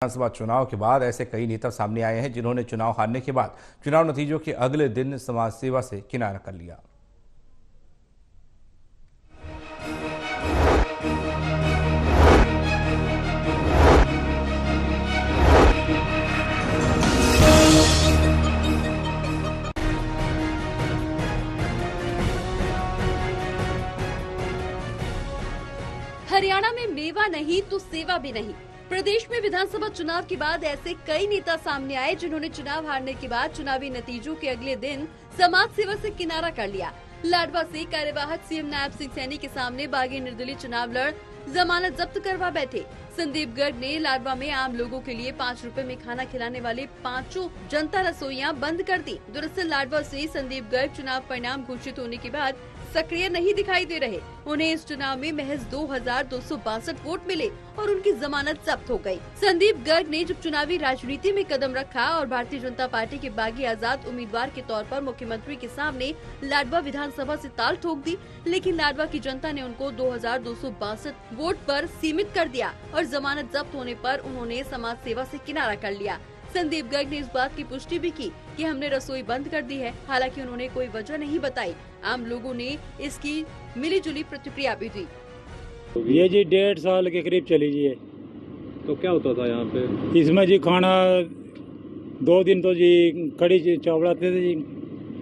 विधानसभा चुनाव के बाद ऐसे कई नेता सामने आए हैं जिन्होंने चुनाव हारने के बाद चुनाव नतीजों के अगले दिन समाज सेवा से किनारा कर लिया। हरियाणा में मेवा नहीं तो सेवा भी नहीं। प्रदेश में विधानसभा चुनाव के बाद ऐसे कई नेता सामने आए जिन्होंने चुनाव हारने के बाद चुनावी नतीजों के अगले दिन समाज सेवा से किनारा कर लिया। लाडवा से कार्यवाहक सीएम नायब सिंह सैनी के सामने बागी निर्दलीय चुनाव लड़ जमानत जब्त करवा बैठे। संदीप गर्ग ने लाडवा में आम लोगों के लिए 5 रुपए में खाना खिलाने वाली 5 जनता रसोइयां बंद कर दी। दरअसल लाडवा से संदीप गर्ग चुनाव परिणाम घोषित होने के बाद सक्रिय नहीं दिखाई दे रहे। उन्हें इस चुनाव में महज 2262 वोट मिले और उनकी जमानत जब्त हो गई। संदीप गर्ग ने जब चुनावी राजनीति में कदम रखा और भारतीय जनता पार्टी के बागी आजाद उम्मीदवार के तौर पर मुख्यमंत्री के सामने लाडवा विधानसभा से ताल ठोक दी, लेकिन लाडवा की जनता ने उनको 2262 वोट पर सीमित कर दिया और जमानत जब्त होने पर उन्होंने समाज सेवा से किनारा कर लिया। संदीप गर्ग ने इस बात की पुष्टि भी की कि हमने रसोई बंद कर दी है। हालांकि उन्होंने कोई वजह नहीं बताई। आम लोगों ने इसकी मिलीजुली प्रतिक्रिया भी दी। ये जी 1.5 साल के करीब चली जी है। तो क्या होता था यहाँ पे? इसमें जी खाना 2 दिन तो जी कड़ी चावल आते थे जी,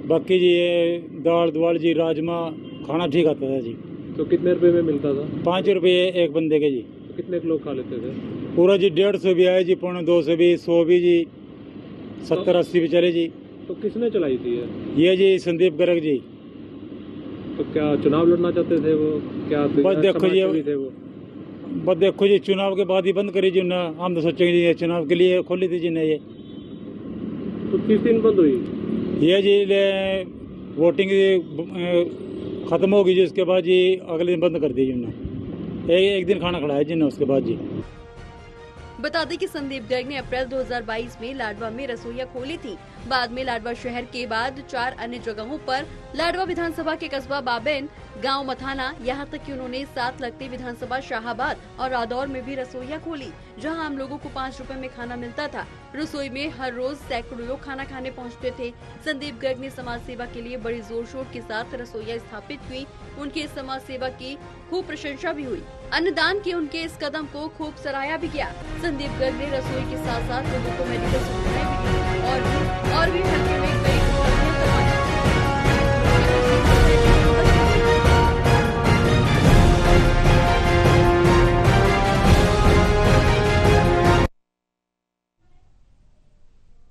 बाकी जी ये दाल दुआल जी राजमा खाना ठीक आता था जी। तो कितने रुपए में मिलता था? 5 रुपये एक बंदे के जी। तो कितने लोग खा लेते थे? पूरा जी 150 भी आए जी, 250 भी, 100 भी जी, 70-80 भी चले जी। तो किसने चलाई थी ये जी संदीप गर्ग जी। तो क्या चुनाव लड़ना चाहते थे वो? क्या बस देखो जी थे वो? बस देखो जी चुनाव के बाद ही बंद करी जी ना, हम तो सोचेंगे जी चुनाव के लिए खोली थी जी ने ये। तो किस दिन बंद हुई? ये जी वोटिंग खत्म होगी जी, उसके बाद जी अगले दिन बंद कर दी जी ना, एक दिन खाना खिलाया जी ना उसके बाद जी। बता दें कि संदीप गर्ग ने अप्रैल 2022 में लाडवा में रसोइयां खोली थी। बाद में लाडवा शहर के बाद 4 अन्य जगहों पर लाडवा विधानसभा के कस्बा बाबेन, गांव मथाना, यहां तक कि उन्होंने साथ लगती विधानसभा शाहाबाद और रादौर में भी रसोइयां खोली, जहां आम लोगों को 5 रुपए में खाना मिलता था। रसोई में हर रोज सैकड़ों लोग खाना खाने पहुंचते थे। संदीप गर्ग ने समाज सेवा के लिए बड़ी जोर शोर के साथ रसोइयां स्थापित हुई। उनकी इस समाज सेवा की खूब प्रशंसा भी हुई। अन्नदान के उनके इस कदम को खूब सराहा भी गया। संदीप गर्ग ने रसोई के साथ साथ लोगों को मेडिकल सुविधाएं भी दी और भी हल्के में